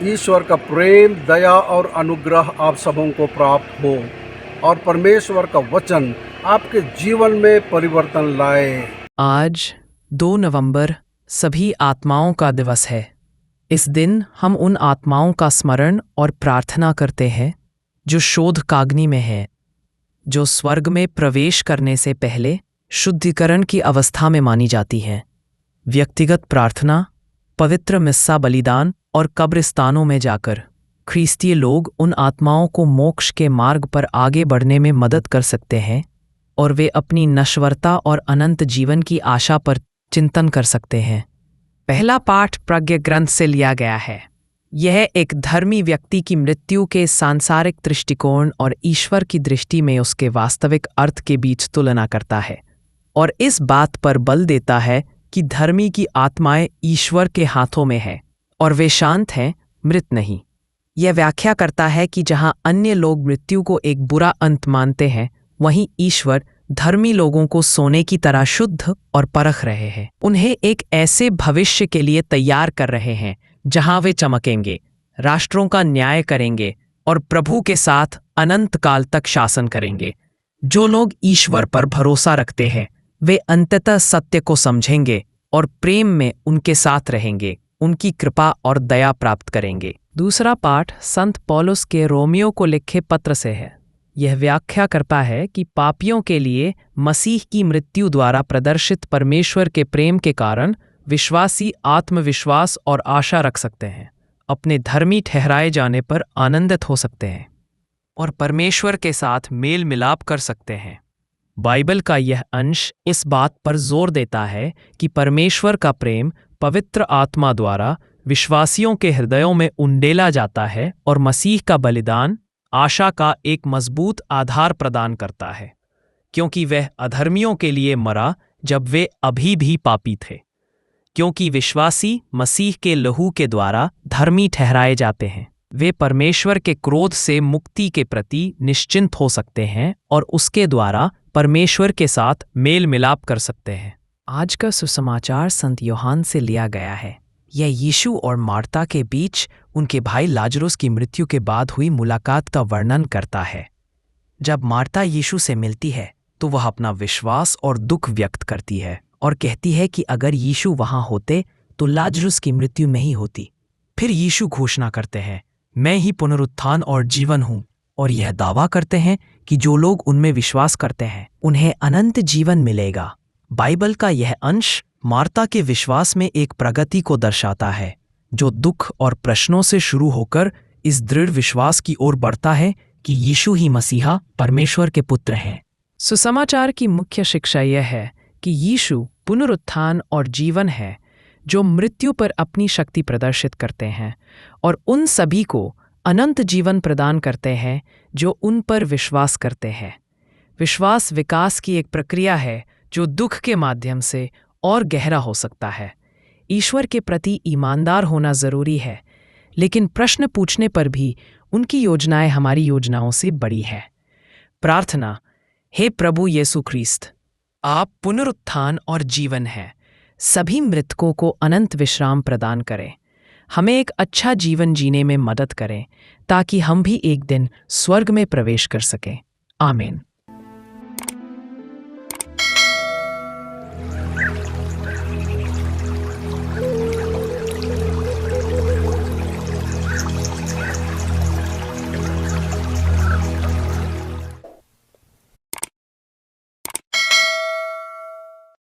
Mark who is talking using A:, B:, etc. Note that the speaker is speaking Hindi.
A: ईश्वर का प्रेम, दया और अनुग्रह आप सबों को प्राप्त हो और परमेश्वर का वचन आपके जीवन में परिवर्तन लाए।
B: आज 2 नवंबर सभी आत्माओं का दिवस है। इस दिन हम उन आत्माओं का स्मरण और प्रार्थना करते हैं जो शोधकाग्नि में है, जो स्वर्ग में प्रवेश करने से पहले शुद्धिकरण की अवस्था में मानी जाती हैं। व्यक्तिगत प्रार्थना, पवित्र मिस्सा बलिदान और कब्रिस्तानों में जाकर ख्रीस्तीय लोग उन आत्माओं को मोक्ष के मार्ग पर आगे बढ़ने में मदद कर सकते हैं और वे अपनी नश्वरता और अनंत जीवन की आशा पर चिंतन कर सकते हैं। पहला पाठ प्रज्ञा ग्रंथ से लिया गया है। यह एक धर्मी व्यक्ति की मृत्यु के सांसारिक दृष्टिकोण और ईश्वर की दृष्टि में उसके वास्तविक अर्थ के बीच तुलना करता है और इस बात पर बल देता है कि धर्मी की आत्माएं ईश्वर के हाथों में है और वे शांत हैं, मृत नहीं। यह व्याख्या करता है कि जहां अन्य लोग मृत्यु को एक बुरा अंत मानते हैं, वहीं ईश्वर धर्मी लोगों को सोने की तरह शुद्ध और परख रहे हैं। उन्हें एक ऐसे भविष्य के लिए तैयार कर रहे हैं जहां वे चमकेंगे, राष्ट्रों का न्याय करेंगे और प्रभु के साथ अनंत काल तक शासन करेंगे। जो लोग ईश्वर पर भरोसा रखते हैं वे अंततः सत्य को समझेंगे और प्रेम में उनके साथ रहेंगे, उनकी कृपा और दया प्राप्त करेंगे। दूसरा पाठ संत पौलुस के रोमियो को लिखे पत्र से है। यह व्याख्या करता है कि पापियों के लिए मसीह की मृत्यु द्वारा प्रदर्शित परमेश्वर के प्रेम के कारण विश्वासी आत्मविश्वास और आशा रख सकते हैं, अपने धर्मी ठहराए जाने पर आनंदित हो सकते हैं और परमेश्वर के साथ मेल मिलाप कर सकते हैं। बाइबल का यह अंश इस बात पर जोर देता है कि परमेश्वर का प्रेम पवित्र आत्मा द्वारा विश्वासियों के हृदयों में उंडेला जाता है और मसीह का बलिदान आशा का एक मजबूत आधार प्रदान करता है, क्योंकि वह अधर्मियों के लिए मरा जब वे अभी भी पापी थे। क्योंकि विश्वासी मसीह के लहू के द्वारा धर्मी ठहराए जाते हैं, वे परमेश्वर के क्रोध से मुक्ति के प्रति निश्चिंत हो सकते हैं और उसके द्वारा परमेश्वर के साथ मेल मिलाप कर सकते हैं। आज का सुसमाचार संत यूहन्ना से लिया गया है। यह यीशु और मार्ता के बीच उनके भाई लाजरुस की मृत्यु के बाद हुई मुलाकात का वर्णन करता है। जब मार्ता यीशु से मिलती है तो वह अपना विश्वास और दुख व्यक्त करती है और कहती है कि अगर यीशु वहां होते तो लाजरुस की मृत्यु नहीं होती। फिर यीशु घोषणा करते हैं, मैं ही पुनरुत्थान और जीवन हूं, और यह दावा करते हैं कि जो लोग उनमें विश्वास करते हैं उन्हें अनंत जीवन मिलेगा। बाइबल का यह अंश मार्ता के विश्वास में एक प्रगति को दर्शाता है, जो दुख और प्रश्नों से शुरू होकर इस दृढ़ विश्वास की ओर बढ़ता है कि यीशु ही मसीहा परमेश्वर के पुत्र हैं। सुसमाचार की मुख्य शिक्षा यह है कि यीशु पुनरुत्थान और जीवन है, जो मृत्यु पर अपनी शक्ति प्रदर्शित करते हैं और उन सभी को अनंत जीवन प्रदान करते हैं जो उन पर विश्वास करते हैं। विश्वास विकास की एक प्रक्रिया है जो दुख के माध्यम से और गहरा हो सकता है। ईश्वर के प्रति ईमानदार होना जरूरी है, लेकिन प्रश्न पूछने पर भी उनकी योजनाएं हमारी योजनाओं से बड़ी है। प्रार्थना। हे प्रभु यीशु ख्रीस्त, आप पुनरुत्थान और जीवन हैं। सभी मृतकों को अनंत विश्राम प्रदान करें। हमें एक अच्छा जीवन जीने में मदद करें ताकि हम भी एक दिन स्वर्ग में प्रवेश कर सकें। आमीन।